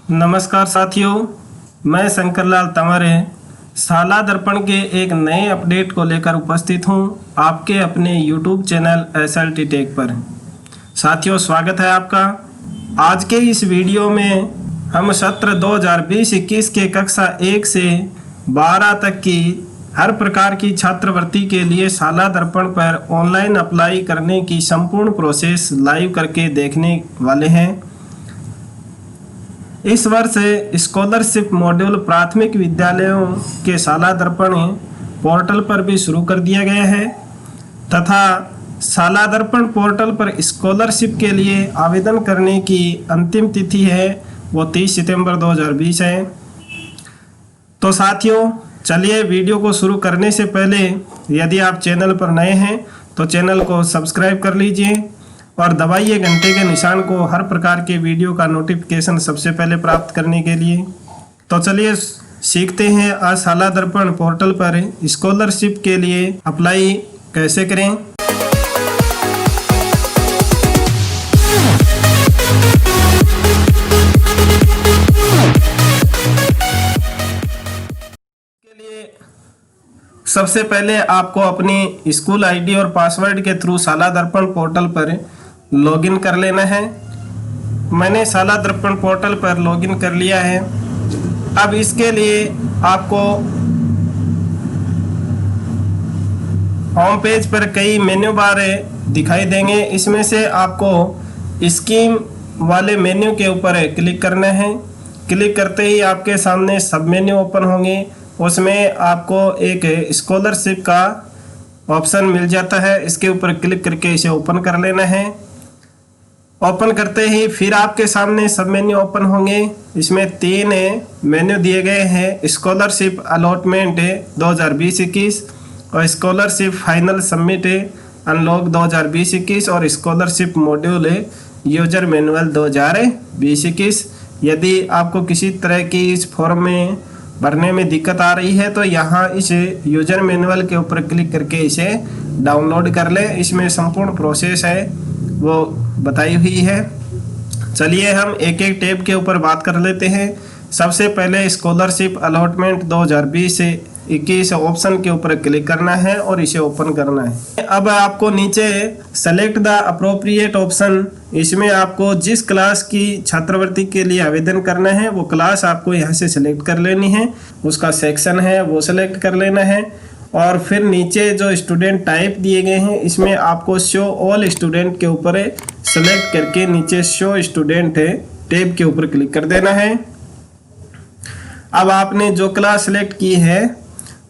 नमस्कार साथियों, मैं शंकरलाल तंवर शाला दर्पण के एक नए अपडेट को लेकर उपस्थित हूं आपके अपने YouTube चैनल SLT टेक पर। साथियों, स्वागत है आपका। आज के इस वीडियो में हम सत्र 2020-21 के कक्षा 1 से 12 तक की हर प्रकार की छात्रवृत्ति के लिए शाला दर्पण पर ऑनलाइन अप्लाई करने की संपूर्ण प्रोसेस लाइव करके देखने वाले हैं। इस वर्ष स्कॉलरशिप मॉड्यूल प्राथमिक विद्यालयों के शाला दर्पण पोर्टल पर भी शुरू कर दिया गया है तथा शाला दर्पण पोर्टल पर स्कॉलरशिप के लिए आवेदन करने की अंतिम तिथि है वो 30 सितंबर 2020 है। तो साथियों, चलिए वीडियो को शुरू करने से पहले यदि आप चैनल पर नए हैं तो चैनल को सब्सक्राइब कर लीजिए और दबाइए घंटे के निशान को हर प्रकार के वीडियो का नोटिफिकेशन सबसे पहले प्राप्त करने के लिए। तो चलिए सीखते हैं आज शाला दर्पण पोर्टल पर स्कॉलरशिप के लिए अप्लाई कैसे करें। सबसे पहले आपको अपनी स्कूल आईडी और पासवर्ड के थ्रू शाला दर्पण पोर्टल पर लॉगिन कर लेना है। मैंने शाला दर्पण पोर्टल पर लॉगिन कर लिया है। अब इसके लिए आपको होम पेज पर कई मेन्यू बार दिखाई देंगे। इसमें से आपको स्कीम वाले मेन्यू के ऊपर क्लिक करना है। क्लिक करते ही आपके सामने सब मेन्यू ओपन होंगे। उसमें आपको एक स्कॉलरशिप का ऑप्शन मिल जाता है। इसके ऊपर क्लिक करके इसे ओपन कर लेना है। ओपन करते ही फिर आपके सामने सब मेन्यू ओपन होंगे। इसमें 3 मेन्यू दिए गए हैं, स्कॉलरशिप अलॉटमेंट 2020-21 और स्कॉलरशिप फाइनल सबमिट अनलॉक 2020-21 और स्कॉलरशिप मॉड्यूल यूजर मैनुअल 2020-21। यदि आपको किसी तरह की इस फॉर्म में भरने में दिक्कत आ रही है तो यहाँ इस यूजर मैनुअल के ऊपर क्लिक करके इसे डाउनलोड कर लें। इसमें संपूर्ण प्रोसेस है वो बताई हुई है। चलिए हम एक एक टैब के ऊपर बात कर लेते हैं। सबसे पहले स्कॉलरशिप अलॉटमेंट 2020-21 ऑप्शन के ऊपर क्लिक करना है और इसे ओपन करना है। अब आपको नीचे सेलेक्ट द अप्रोप्रिएट ऑप्शन, इसमें आपको जिस क्लास की छात्रवृत्ति के लिए आवेदन करना है वो क्लास आपको यहाँ से सेलेक्ट कर लेनी है। उसका सेक्शन है वो सेलेक्ट कर लेना है और फिर नीचे जो स्टूडेंट टाइप दिए गए हैं इसमें आपको शो ऑल स्टूडेंट के ऊपर सेलेक्ट करके नीचे शो स्टूडेंट टैब के ऊपर क्लिक कर देना है। अब आपने जो क्लास सेलेक्ट की है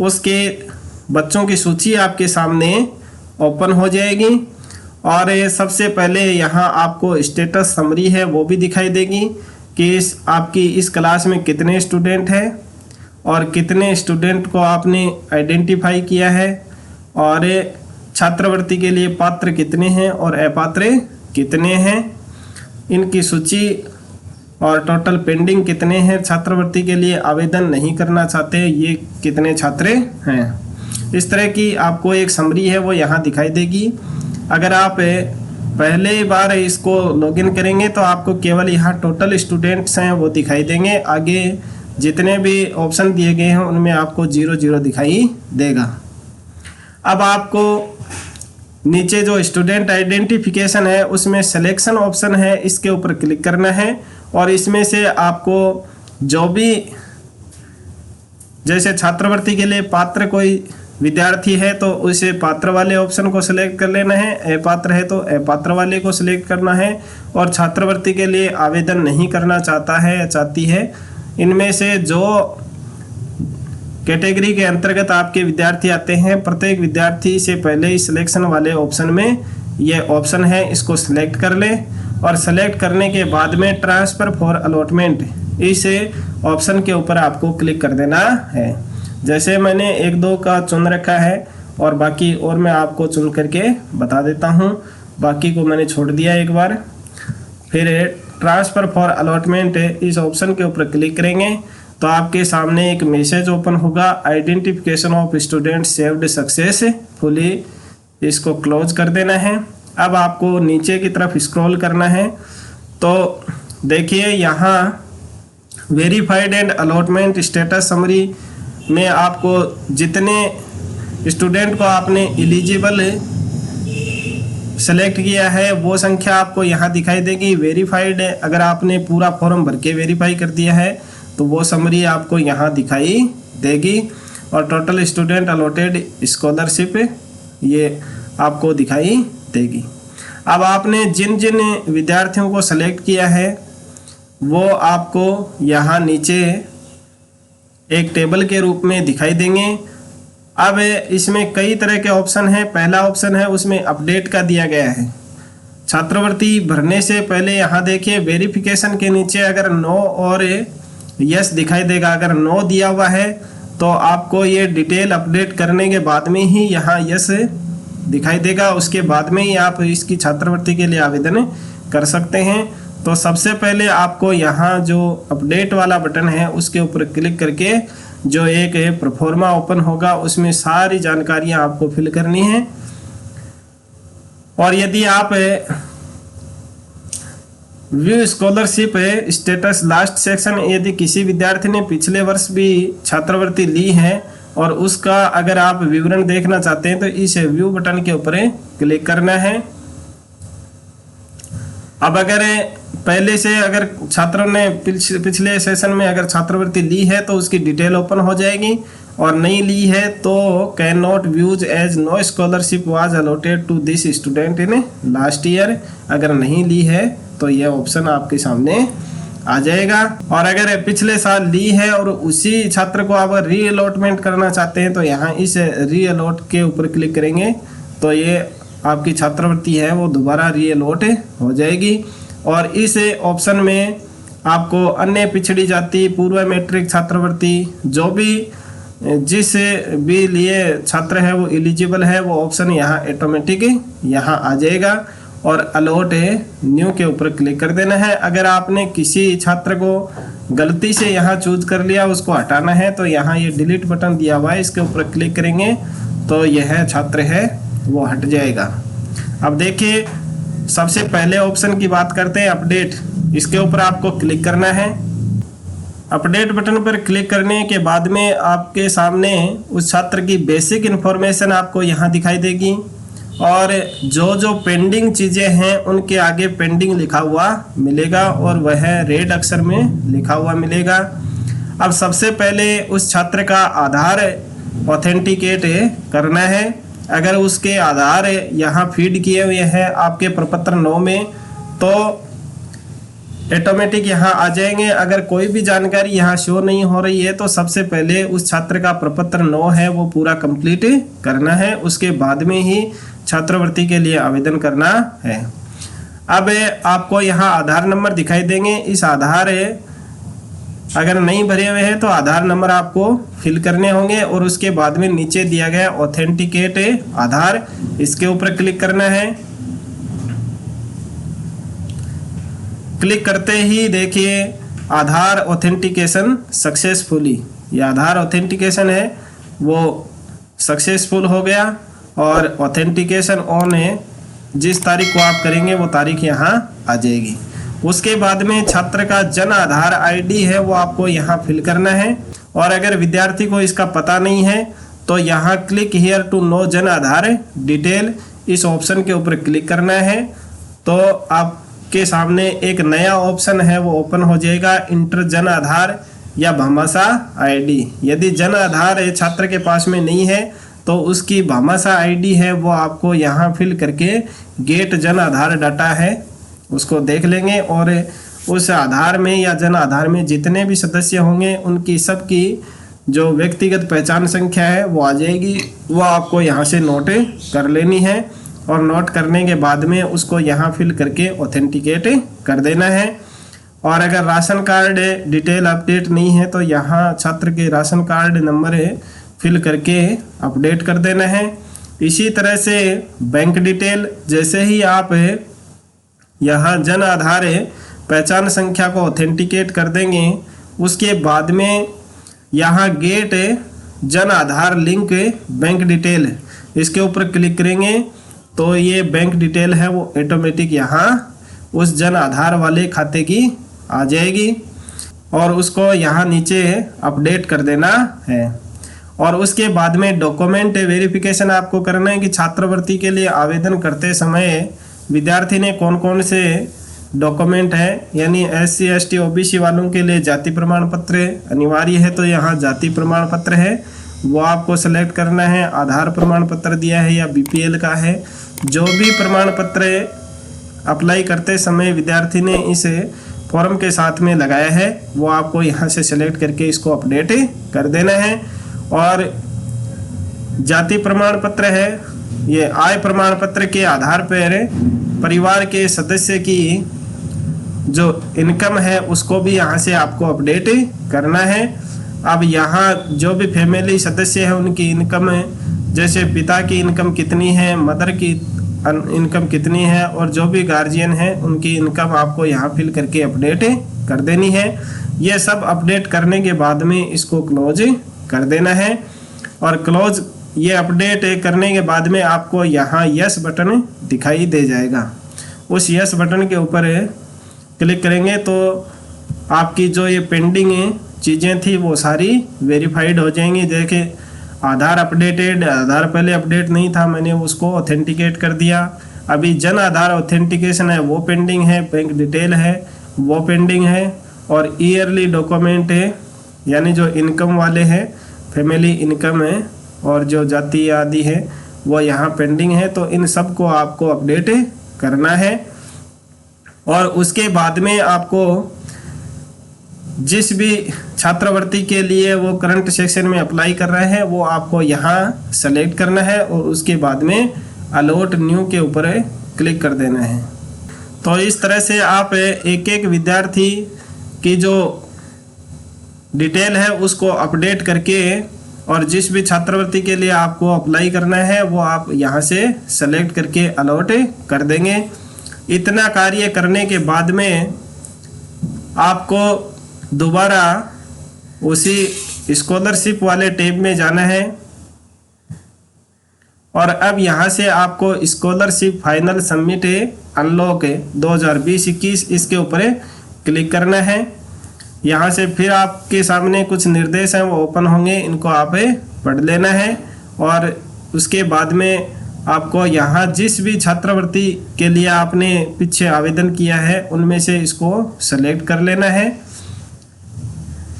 उसके बच्चों की सूची आपके सामने ओपन हो जाएगी और ये सबसे पहले यहाँ आपको स्टेटस समरी है वो भी दिखाई देगी कि आपकी इस क्लास में कितने स्टूडेंट हैं और कितने स्टूडेंट को आपने आइडेंटिफाई किया है और छात्रवृत्ति के लिए पात्र कितने हैं और अपात्र कितने हैं, इनकी सूची और टोटल पेंडिंग कितने हैं, छात्रवृत्ति के लिए आवेदन नहीं करना चाहते ये कितने छात्र हैं। इस तरह की आपको एक समरी है वो यहाँ दिखाई देगी। अगर आप पहले बार इसको लॉगिन करेंगे तो आपको केवल यहाँ टोटल स्टूडेंट्स हैं वो दिखाई देंगे। आगे जितने भी ऑप्शन दिए गए हैं उनमें आपको 0 दिखाई देगा। अब आपको नीचे जो स्टूडेंट आइडेंटिफिकेशन है उसमें सिलेक्शन ऑप्शन है, इसके ऊपर क्लिक करना है और इसमें से आपको जो भी जैसे छात्रवृत्ति के लिए पात्र कोई विद्यार्थी है तो उसे पात्र वाले ऑप्शन को सिलेक्ट कर लेना है, अपात्र है तो अपात्र वाले को सिलेक्ट करना है और छात्रवृत्ति के लिए आवेदन नहीं करना चाहता है या चाहती है, इनमें से जो कैटेगरी के अंतर्गत आपके विद्यार्थी आते हैं प्रत्येक विद्यार्थी से पहले ही सिलेक्शन वाले ऑप्शन में ये ऑप्शन है, इसको सिलेक्ट कर लें और सेलेक्ट करने के बाद में ट्रांसफ़र फॉर अलॉटमेंट इस ऑप्शन के ऊपर आपको क्लिक कर देना है। जैसे मैंने 1-2 का चुन रखा है और बाकी और मैं आपको चुन करके बता देता हूँ, बाकी को मैंने छोड़ दिया एक बार। फिर ट्रांसफ़र फॉर अलॉटमेंट इस ऑप्शन के ऊपर क्लिक करेंगे तो आपके सामने एक मैसेज ओपन होगा, identification of student saved successfully, इसको क्लोज कर देना है। अब आपको नीचे की तरफ स्क्रॉल करना है तो देखिए यहाँ verified and allotment status summary में आपको जितने स्टूडेंट को आपने एलिजिबल सेलेक्ट किया है वो संख्या आपको यहाँ दिखाई देगी। वेरीफाइड अगर आपने पूरा फॉर्म भर के वेरीफाई कर दिया है तो वो समरी आपको यहाँ दिखाई देगी। और टोटल स्टूडेंट अलॉटेड स्कॉलरशिप ये आपको दिखाई देगी। अब आपने जिन जिन विद्यार्थियों को सेलेक्ट किया है वो आपको यहाँ नीचे एक टेबल के रूप में दिखाई देंगे। अब इसमें कई तरह के ऑप्शन हैं। पहला ऑप्शन है उसमें अपडेट का दिया गया है। छात्रवृत्ति भरने से पहले यहाँ देखिए वेरिफिकेशन के नीचे अगर नो और यस दिखाई देगा। अगर नो दिया हुआ है तो आपको ये डिटेल अपडेट करने के बाद में ही यहाँ यस दिखाई देगा। उसके बाद में ही आप इसकी छात्रवृत्ति के लिए आवेदन कर सकते हैं। तो सबसे पहले आपको यहाँ जो अपडेट वाला बटन है उसके ऊपर क्लिक करके जो एक प्रोफॉर्मा ओपन होगा उसमें सारी जानकारियाँ आपको फिल करनी है। और यदि आप view scholarship status last section, यदि किसी विद्यार्थी ने पिछले वर्ष भी छात्रवृत्ति ली है और उसका अगर आप विवरण देखना चाहते हैं तो इस व्यू बटन के ऊपर क्लिक करना है। अब अगर पहले से अगर छात्रों ने पिछले सेशन में अगर छात्रवृत्ति ली है तो उसकी डिटेल ओपन हो जाएगी, और नहीं ली है तो can not views as no scholarship was allotted to this student in last year. अगर नहीं ली है तो यह ऑप्शन आपके सामने आ जाएगा। और अगर पिछले साल ली है और उसी छात्र को आप री अलॉटमेंट करना चाहते हैं तो यहाँ इस री अलॉट के ऊपर क्लिक करेंगे तो ये आपकी छात्रवृत्ति है वो दोबारा री अलॉट हो जाएगी। और इस ऑप्शन में आपको अन्य पिछड़ी जाति, पूर्व मैट्रिक छात्रवृत्ति, जो भी जिस भी लिए छात्र है वो एलिजिबल है वो ऑप्शन यहाँ ऑटोमेटिक यहाँ आ जाएगा। और अलॉट न्यू के ऊपर क्लिक कर देना है। अगर आपने किसी छात्र को गलती से यहाँ चूज कर लिया, उसको हटाना है तो यहाँ ये डिलीट बटन दिया हुआ है, इसके ऊपर क्लिक करेंगे तो यह छात्र है वो हट जाएगा। अब देखिए सबसे पहले ऑप्शन की बात करते हैं अपडेट। इसके ऊपर आपको क्लिक करना है। अपडेट बटन पर क्लिक करने के बाद में आपके सामने उस छात्र की बेसिक इन्फॉर्मेशन आपको यहाँ दिखाई देगी, और जो जो पेंडिंग चीज़ें हैं उनके आगे पेंडिंग लिखा हुआ मिलेगा और वह रेड अक्षर में लिखा हुआ मिलेगा। अब सबसे पहले उस छात्र का आधार ऑथेंटिकेट करना है। अगर उसके आधार यहाँ फीड किए हुए हैं आपके प्रपत्र 9 में तो ऑटोमेटिक यहाँ आ जाएंगे। अगर कोई भी जानकारी यहाँ शो नहीं हो रही है तो सबसे पहले उस छात्र का प्रपत्र 9 है वो पूरा कंप्लीट करना है, उसके बाद में ही छात्रवृत्ति के लिए आवेदन करना है। अब आपको यहाँ आधार नंबर दिखाई देंगे। इस आधार अगर नहीं भरे हुए हैं तो आधार नंबर आपको फिल करने होंगे, और उसके बाद में नीचे दिया गया ऑथेंटिकेट आधार, इसके ऊपर क्लिक करना है। क्लिक करते ही देखिए आधार ऑथेंटिकेशन सक्सेसफुली, ये आधार ऑथेंटिकेशन है वो सक्सेसफुल हो गया और ऑथेंटिकेशन ऑन है। जिस तारीख को आप करेंगे वो तारीख यहाँ आ जाएगी। उसके बाद में छात्र का जन आधार आईडी है वो आपको यहाँ फिल करना है, और अगर विद्यार्थी को इसका पता नहीं है तो यहाँ click here to know Jan Aadhaar detail, इस ऑप्शन के ऊपर क्लिक करना है तो आपके सामने एक नया ऑप्शन है वो ओपन हो जाएगा, इंटर जन आधार या भामाशाह आईडी। यदि जन आधार छात्र के पास में नहीं है तो उसकी भामाशाह आईडी है वो आपको यहाँ फिल करके गेट जन आधार डाटा है उसको देख लेंगे, और उस आधार में या जन आधार में जितने भी सदस्य होंगे उनकी सबकी जो व्यक्तिगत पहचान संख्या है वो आ जाएगी। वो आपको यहाँ से नोट कर लेनी है, और नोट करने के बाद में उसको यहाँ फिल करके ऑथेंटिकेट कर देना है। और अगर राशन कार्ड डिटेल अपडेट नहीं है तो यहाँ छात्र के राशन कार्ड नंबर फिल करके अपडेट कर देना है। इसी तरह से बैंक डिटेल, जैसे ही आप यहाँ जन आधार पहचान संख्या को ऑथेंटिकेट कर देंगे उसके बाद में यहाँ gate Jan Aadhaar link bank detail, इसके ऊपर क्लिक करेंगे तो ये बैंक डिटेल है वो ऑटोमेटिक यहाँ उस जन आधार वाले खाते की आ जाएगी। और उसको यहाँ नीचे अपडेट कर देना है। और उसके बाद में डॉक्यूमेंट वेरिफिकेशन आपको करना है कि छात्रवृत्ति के लिए आवेदन करते समय विद्यार्थी ने कौन कौन से डॉक्यूमेंट है, यानी SC ST OBC वालों के लिए जाति प्रमाण पत्र अनिवार्य है, तो यहाँ जाति प्रमाण पत्र है वो आपको सेलेक्ट करना है। आधार प्रमाण पत्र दिया है या BPL का है, जो भी प्रमाण पत्र अप्लाई करते समय विद्यार्थी ने इस फॉर्म के साथ में लगाया है वो आपको यहाँ से सेलेक्ट करके इसको अपडेट कर देना है। और जाति प्रमाण पत्र है, ये आय प्रमाण पत्र के आधार पर परिवार के सदस्य की जो इनकम है उसको भी यहाँ से आपको अपडेट करना है। अब यहाँ जो भी फैमिली सदस्य है उनकी इनकम है, जैसे पिता की इनकम कितनी है, मदर की इनकम कितनी है, और जो भी गार्जियन है उनकी इनकम आपको यहाँ फिल करके अपडेट कर देनी है। ये सब अपडेट करने के बाद में इसको क्लोज कर देना है। और क्लोज ये अपडेट करने के बाद में आपको यहाँ यस बटन दिखाई दे जाएगा। उस यस बटन के ऊपर क्लिक करेंगे तो आपकी जो ये पेंडिंग चीज़ें थी वो सारी वेरीफाइड हो जाएंगी। देखिए आधार अपडेटेड, आधार पहले अपडेट नहीं था, मैंने उसको ऑथेंटिकेट कर दिया। अभी जन आधार ऑथेंटिकेशन है वो पेंडिंग है, बैंक डिटेल है वो पेंडिंग है, और ईयरली डॉक्यूमेंट है यानी जो इनकम वाले हैं, फैमिली इनकम है और जो जाति आदि है वो यहाँ पेंडिंग है। तो इन सब को आपको अपडेट करना है। और उसके बाद में आपको जिस भी छात्रवृत्ति के लिए वो करंट सेक्शन में अप्लाई कर रहे हैं वो आपको यहाँ सेलेक्ट करना है और उसके बाद में अलॉट न्यू के ऊपर क्लिक कर देना है। तो इस तरह से आप एक एक विद्यार्थी की जो डिटेल है उसको अपडेट करके और जिस भी छात्रवृत्ति के लिए आपको अप्लाई करना है वो आप यहाँ से सेलेक्ट करके अलॉट कर देंगे। इतना कार्य करने के बाद में आपको दोबारा उसी स्कॉलरशिप वाले टैब में जाना है और अब यहाँ से आपको स्कॉलरशिप फाइनल सबमिट अनलॉक 2020-21 इसके ऊपर क्लिक करना है। यहाँ से फिर आपके सामने कुछ निर्देश हैं वो ओपन होंगे, इनको आप पढ़ लेना है। और उसके बाद में आपको यहाँ जिस भी छात्रवृत्ति के लिए आपने पीछे आवेदन किया है उनमें से इसको सेलेक्ट कर लेना है।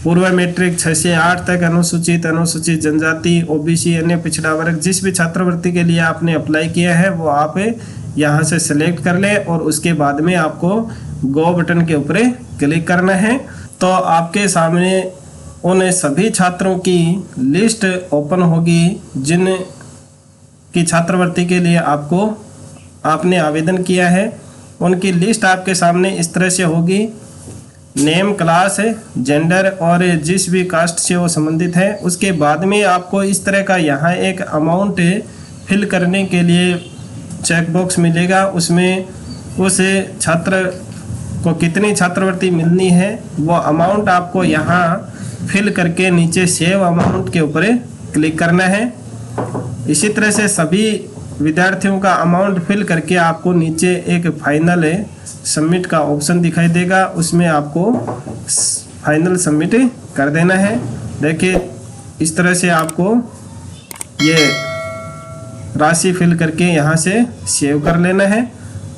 पूर्व मैट्रिक 6 से 8 तक, अनुसूचित जनजाति, OBC, अन्य पिछड़ा वर्ग, जिस भी छात्रवृत्ति के लिए आपने अप्लाई किया है वो आप यहाँ से सेलेक्ट कर ले और उसके बाद में आपको गो बटन के ऊपर क्लिक करना है। तो आपके सामने उन सभी छात्रों की लिस्ट ओपन होगी जिन की छात्रवृत्ति के लिए आपने आवेदन किया है। उनकी लिस्ट आपके सामने इस तरह से होगी, नेम, क्लास, जेंडर और जिस भी कास्ट से वो संबंधित है। उसके बाद में आपको इस तरह का यहाँ एक अमाउंट फिल करने के लिए चेक बॉक्स मिलेगा, उसमें उस छात्र को कितनी छात्रवृत्ति मिलनी है वो अमाउंट आपको यहाँ फिल करके नीचे सेव अमाउंट के ऊपर क्लिक करना है। इसी तरह से सभी विद्यार्थियों का अमाउंट फिल करके आपको नीचे एक फाइनल सबमिट का ऑप्शन दिखाई देगा, उसमें आपको फाइनल सबमिट कर देना है। देखिए इस तरह से आपको ये राशि फिल करके यहाँ से सेव कर लेना है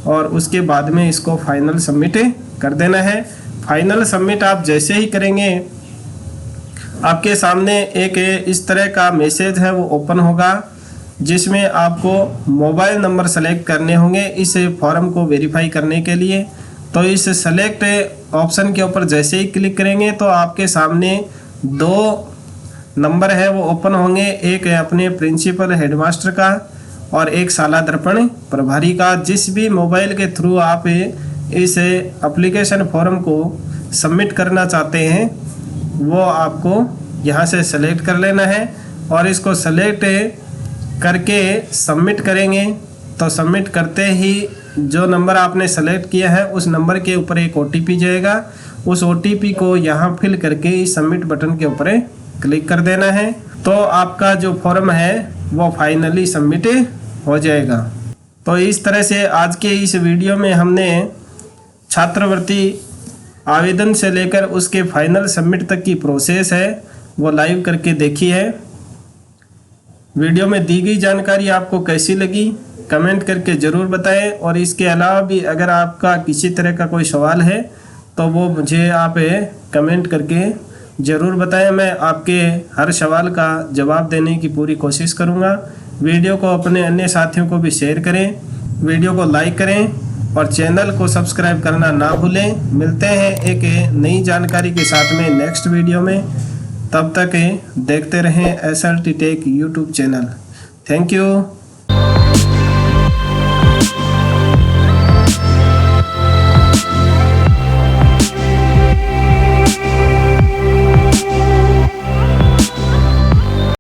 और उसके बाद में इसको फाइनल सबमिट कर देना है। फाइनल सबमिट आप जैसे ही करेंगे आपके सामने एक इस तरह का मैसेज है वो ओपन होगा, जिसमें आपको मोबाइल नंबर सेलेक्ट करने होंगे इस फॉर्म को वेरीफाई करने के लिए। तो इस सेलेक्ट ऑप्शन के ऊपर जैसे ही क्लिक करेंगे तो आपके सामने 2 नंबर है वो ओपन होंगे, एक है अपने प्रिंसिपल हेडमास्टर का और एक शाला दर्पण प्रभारी का। जिस भी मोबाइल के थ्रू आप इस एप्लीकेशन फॉर्म को सबमिट करना चाहते हैं वो आपको यहाँ से सेलेक्ट कर लेना है और इसको सेलेक्ट करके सबमिट करेंगे। तो सबमिट करते ही जो नंबर आपने सेलेक्ट किया है उस नंबर के ऊपर एक OTP जाएगा, उस OTP को यहाँ फिल करके इस सबमिट बटन के ऊपर क्लिक कर देना है। तो आपका जो फॉर्म है वो फाइनली सबमिट हो जाएगा। तो इस तरह से आज के इस वीडियो में हमने छात्रवृत्ति आवेदन से लेकर उसके फाइनल सबमिट तक की प्रोसेस है वो लाइव करके देखी है। वीडियो में दी गई जानकारी आपको कैसी लगी कमेंट करके ज़रूर बताएं, और इसके अलावा भी अगर आपका किसी तरह का कोई सवाल है तो वो मुझे आप कमेंट करके ज़रूर बताएं। मैं आपके हर सवाल का जवाब देने की पूरी कोशिश करूंगा। वीडियो को अपने अन्य साथियों को भी शेयर करें, वीडियो को लाइक करें और चैनल को सब्सक्राइब करना ना भूलें। मिलते हैं एक नई जानकारी के साथ में नेक्स्ट वीडियो में। तब तक देखते रहें SRT take YouTube channel. Thank you.